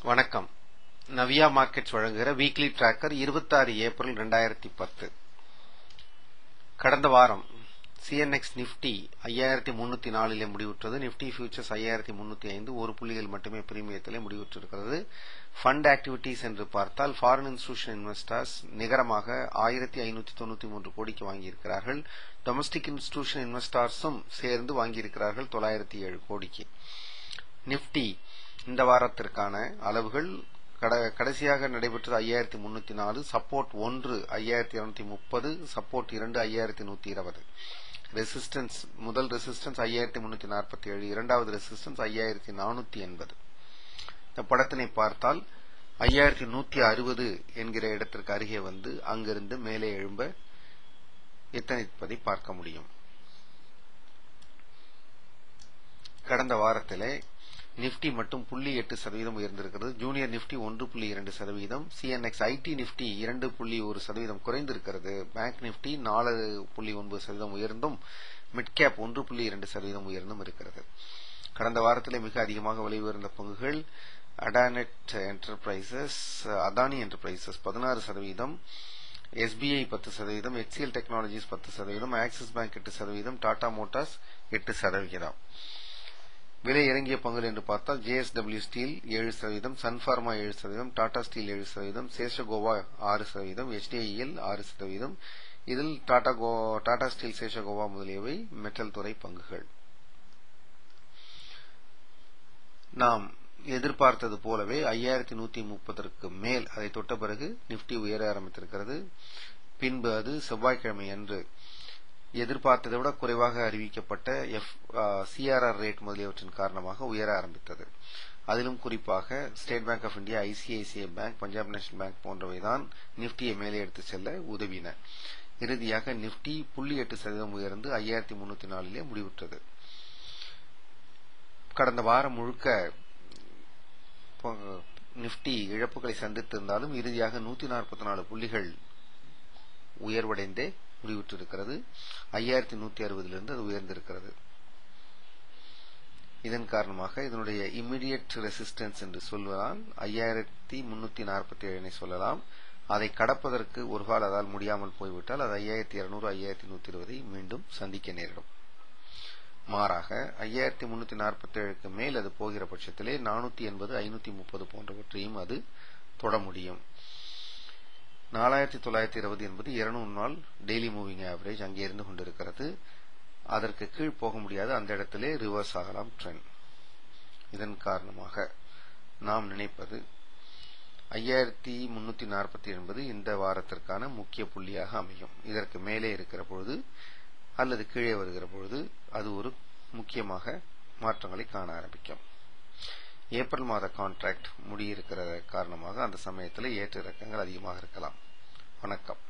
வணக்கம். நவியா மார்க்கெட்ஸ் வழங்குகிற weekly tracker 26 April 2010. கடந்த வாரம் சிஎன்எக்ஸ் நிப்டி 5304 முடிவுற்றது. நிப்டி ஃபியூச்சர்ஸ் 5305 ஒரு புள்ளிகள் மட்டுமே பிரீமியத்திலே முடிவுற்றிருக்கிறது. ஃபண்ட் ஆக்டிவிட்டிஸ் என்று பார்த்தால் ஃபாரின் இன்ஸ்டிடியூஷன் இன்வெஸ்டர்ஸ் நிகரமாக 1593 கோடிக்கு வாங்கியிருக்கிறார்கள். டொமஸ்டிக் இன்ஸ்டிடியூஷன் இன்வெஸ்டர்ஸும் சேர்ந்து வாங்கியிருக்கிறார்கள் 907 கோடிக்கு. நிப்டி இந்த வாரத்திற்கான அளவுகள் கடைசியாக நடைபெற்றது 5304, சப்போர்ட் 1 5230, சப்போர்ட் 2 5120, ரெசிஸ்டன்ஸ் முதல் ரெசிஸ்டன்ஸ் 5347, இரண்டாவது ரெசிஸ்டன்ஸ் 5480. இந்த படத்தினை பார்த்தால் 5160 என்கிற இடத்திற்கு அருகே வந்து அங்கிருந்து மேலே எழும்ப எத்தனிப்பதை பார்க்க முடியும். கடந்த வாரத்திலே நிப்டி மட்டும் 0.8% உயர்ந்திருக்கிறது. Junior Nifty 1.2%, CNX ID Nifty 2.1% குறைந்திருக்கிறது. பேங்க் நிப்டி 4.9% உயர்ந்தும் மிட் கேப் 1.2% உயர்ந்தும் இருக்கிறது. கடந்த வாரத்திலே மிக அதிகமாக விலை உயர்ந்த பங்குகள் Adani enterprises 16%, SBI 10%, HCL technologies 10%, axis bank 8%, Tata Motors 8%. விலை இறங்கிய பங்குகள் என்று பார்த்தால் JSW steel 7%, Sun Pharma 7%, Tata steel 7%, சேஷகோவா 6%, HDIL 6%. இதில் டாடா ஸ்டீல், சேஷகோவா முதலியவை மெட்டல் துறை பங்குகள். நாம் எதிர்பார்த்தது போலவே 5130 மேல் அதை தொட்ட பிறகு நிப்டி உயர ஆரம்பித்திருக்கிறது. பின்பு அது செவ்வாய்க்கிழமை அன்று எதிர்பார்த்ததை விட குறைவாக அறிவிக்கப்பட்ட CRR ரேட் முதலியவற்றின் காரணமாக உயர ஆரம்பித்தது. அதிலும் குறிப்பாக State Bank of India, ICICI Bank, Punjab National Bank போன்றவைதான் நிப்டியை மேலே எடுத்து செல்ல உதவின. இறுதியாக நிப்டி 0.8% உயர்ந்து 5304 முடிவுற்றது. கடந்த வாரம் முழுக்க நிப்டி இழப்புகளை சந்தித்திருந்தாலும் இறுதியாக 144 புள்ளிகள் உயர்வடைந்தே முடிவுற்றிருக்கிறது. 5160 அது உயர்ந்திருக்கிறது. இதன் காரணமாக இதனுடைய இமிடியட் ரெசிஸ்டன்ஸ் என்று சொல்வதால் 5347 சொல்லலாம். அதை கடப்பதற்கு ஒரு கால் அதால் முடியாமல் போய்விட்டால் அது 5200, 5120 மீண்டும் சந்திக்க நேரிடும். மாறாக 5347 மேல் அது போகிற பட்சத்திலே 480, 530 போன்றவற்றையும் அது தொட முடியும். 4920 என்பது 200 நாள் டெய்லி மூவிங் ஆவரேஜ் அங்கே இருந்து கொண்டிருக்கிறது. அதற்கு கீழ் போக முடியாது. அந்த இடத்திலே ரிவர்ஸ் ஆகலாம் ட்ரெண்ட். இதன் காரணமாக நாம் நினைப்பது 5340 என்பது இந்த வாரத்திற்கான முக்கிய புள்ளியாக அமையும். இதற்கு மேலே இருக்கிற பொழுது அல்லது கீழே வருகிற பொழுது அது ஒரு முக்கியமாக மாற்றங்களை காண ஆரம்பிக்கும். ஏப்ரல் மாத கான்ட்ராக்ட் முடியிருக்கிற காரணமாக அந்த சமயத்தில் ஏற்ற இறக்கங்கள் அதிகமாக இருக்கலாம். வணக்கம்.